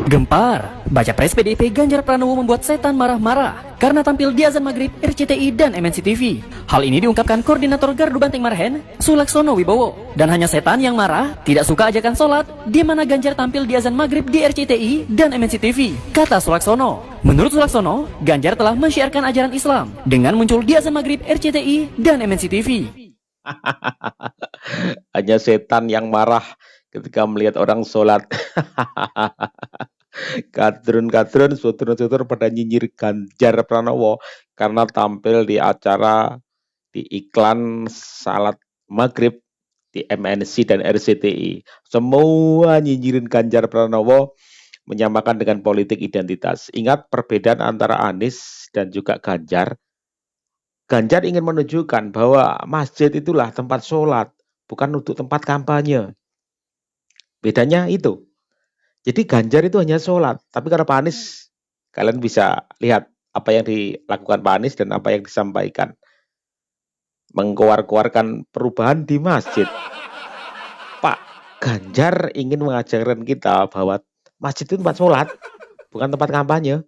Gempar, baca pres PDIP Ganjar Pranowo membuat setan marah-marah karena tampil di azan maghrib RCTI dan MNC TV. Hal ini diungkapkan Koordinator Gardu Banteng Marhen, Sulaksono Wibowo. Dan hanya setan yang marah tidak suka ajakan sholat di mana Ganjar tampil di azan maghrib di RCTI dan MNC TV, kata Sulaksono. Menurut Sulaksono, Ganjar telah mensyiarkan ajaran Islam dengan muncul di azan maghrib RCTI dan MNC TV. Hanya setan yang marah ketika melihat orang sholat. Kadrun-kadrun, sutur-sutur pada nyinyir Ganjar Pranowo karena tampil di acara di iklan salat maghrib di MNC dan RCTI. Semua nyinyirin Ganjar Pranowo, menyamakan dengan politik identitas. Ingat perbedaan antara Anies dan juga Ganjar. Ganjar ingin menunjukkan bahwa masjid itulah tempat sholat, bukan untuk tempat kampanye. Bedanya itu. Jadi Ganjar itu hanya sholat, tapi kalau Pak Anies, kalian bisa lihat apa yang dilakukan Pak Anies dan apa yang disampaikan. Mengkeluarkan perubahan di masjid. Pak Ganjar ingin mengajarkan kita bahwa masjid itu tempat sholat, bukan tempat kampanye.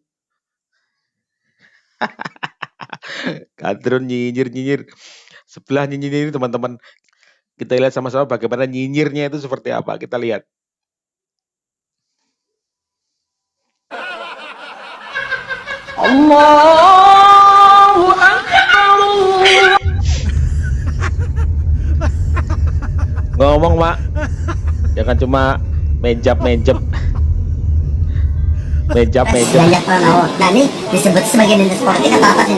Kadrun nyinyir-nyinyir. Sebelah nyinyir teman-teman. Kita lihat sama-sama bagaimana nyinyirnya itu seperti apa. Kita lihat. Allahu Akbar. Ngomong, Mak. Jangan cuma menjap-menjap. Menjap-menjap. Ganjar Pranowo. Nah ini disebut sebagai dinas politik atau apa sih?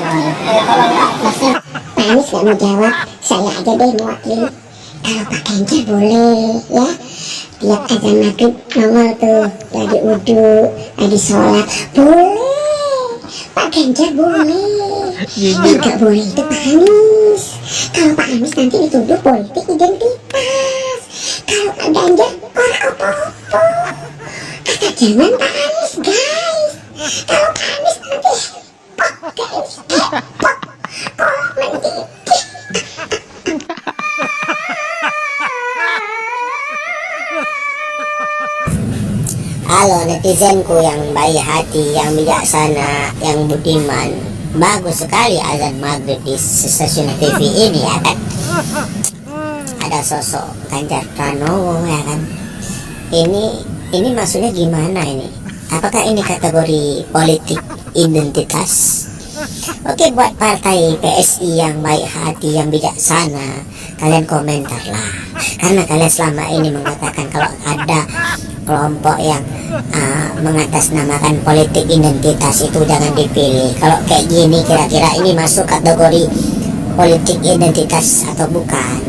Masnya Pak Anies gak mau jawab, saya aja deh mewakili. Kalau Pak Ganjar boleh ya, tiap azan maghrib nongol tuh, lagi wudu, lagi sholat, boleh. Pak Ganjar boleh. Yang gak boleh itu Pak Anies. Kalau Pak Anies nanti dituduh politik identitas. Kalau Pak Ganjar orang apa-apa. Kata jangan Pak Anies guys. Kalau Pak Anies nanti pok guys, pok. Kalau nanti Halo netizenku yang baik hati, yang bijaksana, yang budiman. Bagus sekali azan maghrib di stasiun TV ini ya kan. Ada sosok Ganjar Pranowo ya kan. Ini maksudnya gimana ini? Apakah ini kategori politik identitas? Oke, buat partai PSI yang baik hati, yang bijaksana, kalian komentar lah. Karena kalian selama ini mengatakan kalau ada kelompok yang mengatasnamakan politik identitas itu jangan dipilih. Kalau kayak gini kira-kira ini masuk kategori politik identitas atau bukan?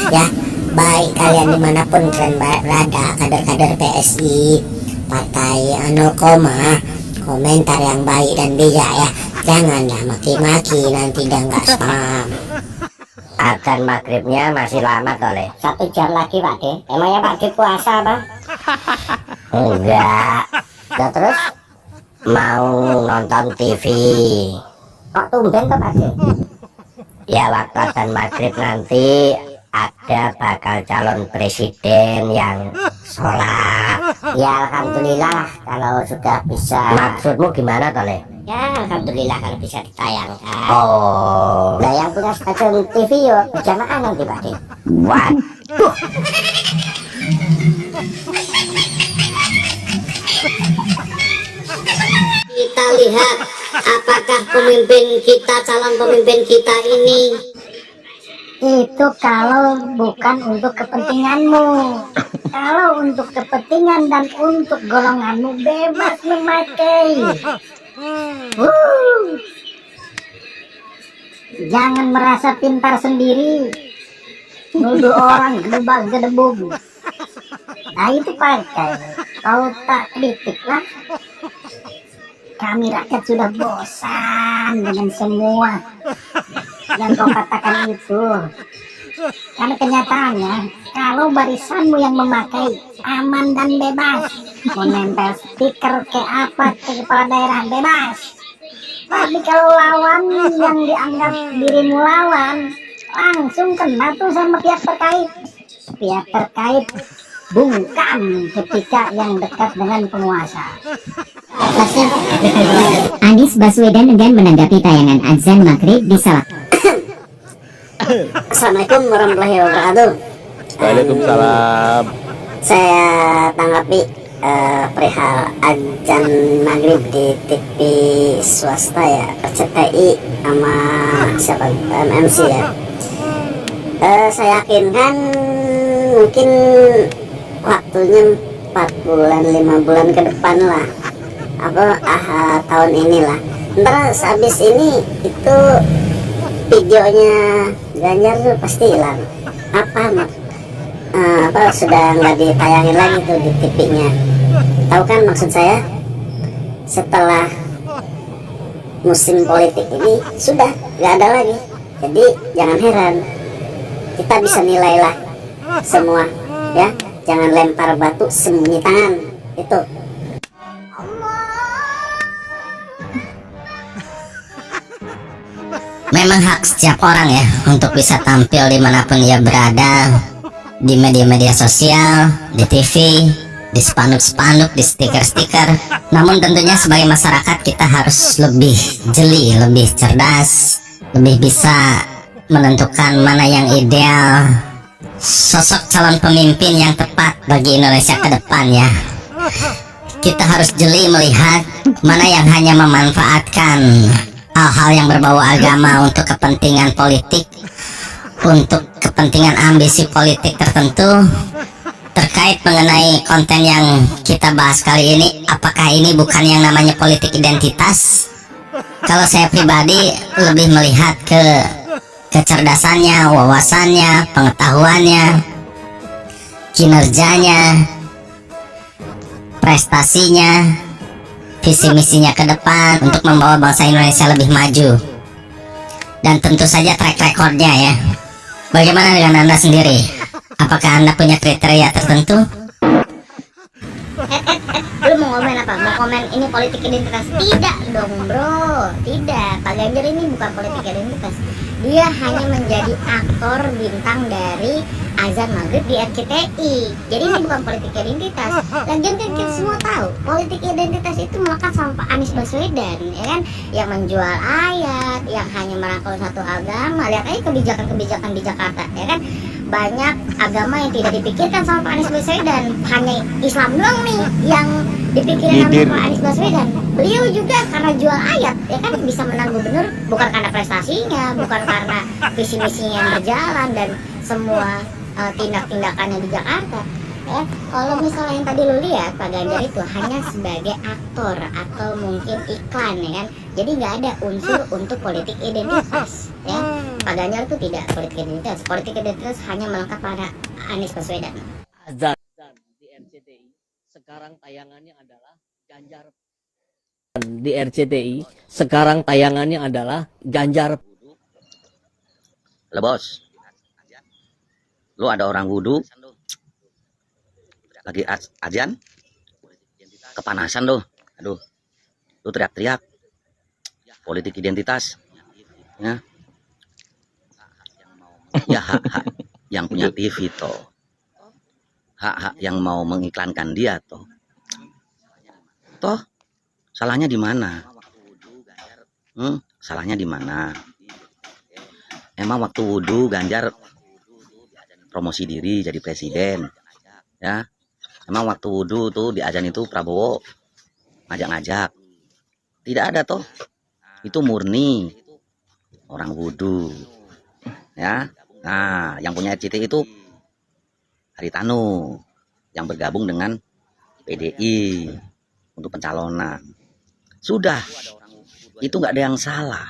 Ya, baik kalian dimanapun kalian berada, kader-kader PSI, partai 0, komentar yang baik dan bijak ya. Janganlah maki-maki, nanti dia nggak spam. Azan maghribnya masih lama toleh. 1 jam lagi Pak De. Emangnya Pak De puasa Bang? Enggak. Ya terus mau nonton TV. Kok tumben tuh Pak De? Ya waktu azan maghrib nanti ada bakal calon presiden yang sholat. Ya alhamdulillah kalau sudah bisa. Maksudmu gimana toleh? Ya alhamdulillah kalau bisa ditayangkan. Oh, Nah yang punya stasiun TV yo berjamaah nanti Pak De. waduh. Kita lihat apakah calon pemimpin kita ini itu kalau bukan untuk kepentinganmu. Kalau untuk kepentingan dan untuk golonganmu bebas memakai. Jangan merasa pintar sendiri, nuduh orang gedebak-gedebuk. Nah itu pakai. Kalau tak kritik lah. Kami rakyat sudah bosan dengan semua yang kau katakan itu. Karena kenyataannya, kalau barisanmu yang memakai aman dan bebas, mau nempel stiker ke apa ke kepala daerah bebas. Tapi kalau lawan yang dianggap dirimu lawan, langsung kena tuh sama pihak terkait. Pihak terkait bungkam ketika yang dekat dengan penguasa. Anies Baswedan enggan menanggapi tayangan azan maghrib di Salak. Assalamualaikum warahmatullahi wabarakatuh. Waalaikumsalam. Saya tanggapi perihal azan maghrib di TV swasta ya, RCTI sama siapa MMC ya. Saya yakin kan mungkin waktunya 4 bulan 5 bulan ke depan lah, tahun inilah. Ntar sehabis ini itu videonya Ganjar tuh pasti hilang. Sudah nggak ditayangin lagi tuh di TV-nya. Tahu kan maksud saya? Setelah musim politik ini sudah nggak ada lagi. Jadi jangan heran, kita bisa nilai lah semua ya. Jangan lempar batu sembunyi tangan itu. Memang hak setiap orang ya untuk bisa tampil dimanapun ia berada, di media-media sosial, di TV, di spanduk-spanduk, di stiker-stiker. Namun tentunya sebagai masyarakat kita harus lebih jeli, lebih cerdas, lebih bisa menentukan mana yang ideal, sosok calon pemimpin yang tepat bagi Indonesia ke depan ya. Kita harus jeli melihat mana yang hanya memanfaatkan hal-hal yang berbau agama untuk kepentingan politik, untuk kepentingan ambisi politik tertentu. Terkait mengenai konten yang kita bahas kali ini, apakah ini bukan yang namanya politik identitas? Kalau saya pribadi lebih melihat ke kecerdasannya, wawasannya, pengetahuannya, kinerjanya, prestasinya, visi misinya ke depan untuk membawa bangsa Indonesia lebih maju. Dan tentu saja track recordnya ya. Bagaimana dengan Anda sendiri? Apakah Anda punya kriteria tertentu? Lu mau komen apa? Mau komen ini politik identitas? Tidak dong bro, tidak. Pak Ganjar ini bukan politik identitas. Dia hanya menjadi aktor bintang dari azan maghrib di RCTI. Jadi ini bukan politik identitas. Lagian kan kita semua tahu politik identitas itu melekat sama Pak Anies Baswedan, ya kan? Yang menjual ayat, yang hanya merangkul satu agama. Lihat aja kebijakan-kebijakan di Jakarta, ya kan? Banyak agama yang tidak dipikirkan sama Pak Anies Baswedan. Hanya Islam doang nih yang dipikirkan sama Pak Anies Baswedan. Beliau juga karena jual ayat, ya kan, bisa menang gubernur bukan karena prestasinya, bukan karena visi misinya yang berjalan dan semua tindak-tindakannya di Jakarta. Ya, kalau misalnya yang tadi lu lihat Pak Ganjar itu hanya sebagai aktor atau mungkin iklan, ya kan. Jadi nggak ada unsur untuk politik identitas. Ya, Pak Ganjar itu tidak politik identitas. Politik identitas hanya melekat pada Anies Baswedan. Azan di RCTI sekarang tayangannya adalah Ganjar. Di RCTI sekarang tayangannya adalah Ganjar. Lo bos, lo ada orang wudhu lagi ajan, kepanasan lo, aduh, lo teriak-teriak politik identitas, ya, ya hak-hak yang punya TV toh, hak-hak yang mau mengiklankan dia toh, salahnya di mana? Salahnya di mana? Emang waktu wudhu Ganjar promosi diri jadi presiden, ya? Emang waktu wudhu tuh di azan itu Prabowo ngajak-ngajak? Tidak ada toh. Itu murni orang wudhu, ya. Nah, yang punya RCTI itu Haritanu yang bergabung dengan PDI untuk pencalonan. Sudah, itu nggak ada yang salah.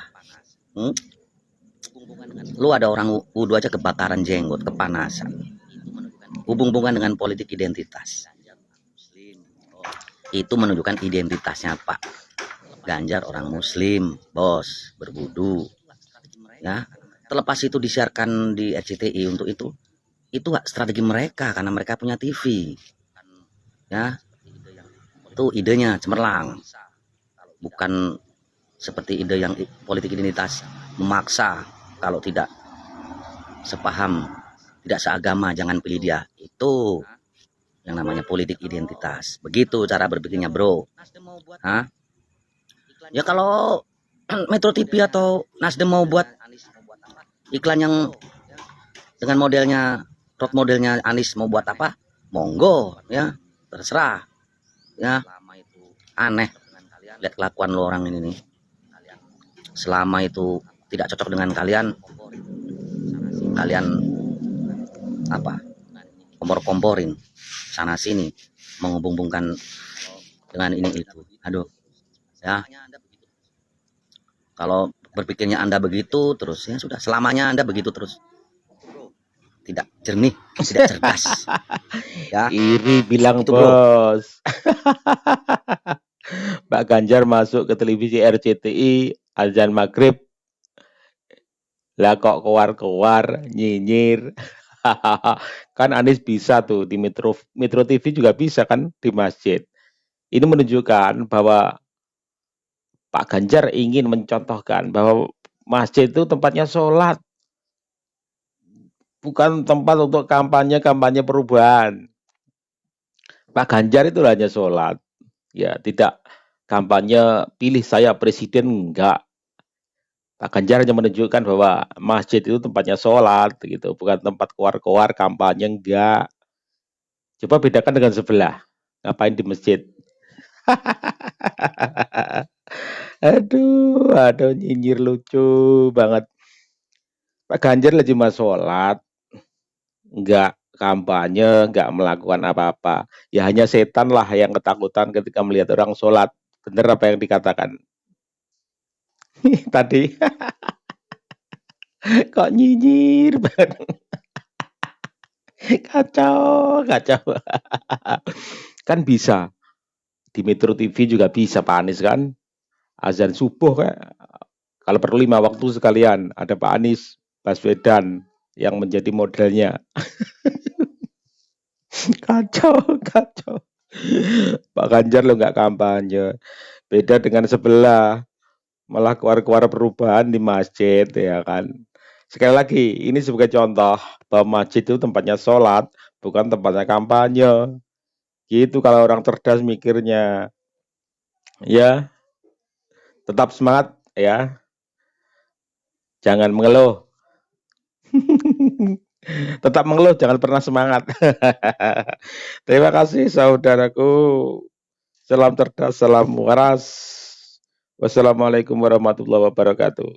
Lu ada orang wudhu aja kebakaran jenggot, kepanasan. Hubung-hubungan dengan politik identitas. Itu menunjukkan identitasnya Pak Ganjar orang Muslim, bos, berwudu. Ya, terlepas itu disiarkan di RCTI untuk itu hak strategi mereka karena mereka punya TV. Ya, itu idenya cemerlang. Bukan seperti ide yang politik identitas memaksa kalau tidak sepaham, tidak seagama jangan pilih dia. Itu yang namanya politik identitas. Begitu cara berpikirnya, bro. Hah? Ya kalau Metro TV atau Nasdem mau buat iklan yang dengan modelnya Anies mau buat apa? Monggo, ya, terserah. Ya, aneh lihat kelakuan lo orang ini nih. Selama itu tidak cocok dengan kalian apa? Kompor-komporin sana sini, menghubung-hubungkan dengan ini itu. Aduh, ya. Kalau berpikirnya Anda begitu terus, ya sudah, selamanya Anda begitu terus. Tidak jernih, tidak cerdas. Ya. Iri bilang Itu, bro. bos. Pak Ganjar masuk ke televisi RCTI azan maghrib, lah kok keluar-keluar nyinyir. Kan Anies bisa tuh di Metro TV juga bisa kan di masjid. Ini menunjukkan bahwa Pak Ganjar ingin mencontohkan bahwa masjid itu tempatnya sholat, bukan tempat untuk kampanye perubahan. Pak Ganjar itu hanya sholat, ya tidak kampanye pilih saya presiden, enggak. Pak Ganjar hanya menunjukkan bahwa masjid itu tempatnya sholat, gitu, bukan tempat keluar-keluar kampanye, enggak. Coba bedakan dengan sebelah, ngapain di masjid? Aduh, nyinyir lucu banget. Pak Ganjar lagi cuma sholat, enggak kampanye, enggak melakukan apa-apa. Ya hanya setan lah yang ketakutan ketika melihat orang sholat. Bener apa yang dikatakan tadi? Kok nyinyir banget? Kacau. Kan bisa. Di Metro TV juga bisa Pak Anies kan. Azan subuh kan. Kalau perlu 5 waktu sekalian. Ada Pak Anies Baswedan yang menjadi modelnya. Kacau. Pak Ganjar lo nggak kampanye. Beda dengan sebelah. Malah keluar-keluar perubahan di masjid ya kan. Sekali lagi, ini sebagai contoh bahwa masjid itu tempatnya sholat, bukan tempatnya kampanye. Gitu kalau orang cerdas mikirnya. Ya, tetap semangat ya. Jangan mengeluh. Tetap mengeluh, jangan pernah semangat. Terima kasih saudaraku. Salam cerdas, salam waras. Wassalamualaikum warahmatullahi wabarakatuh.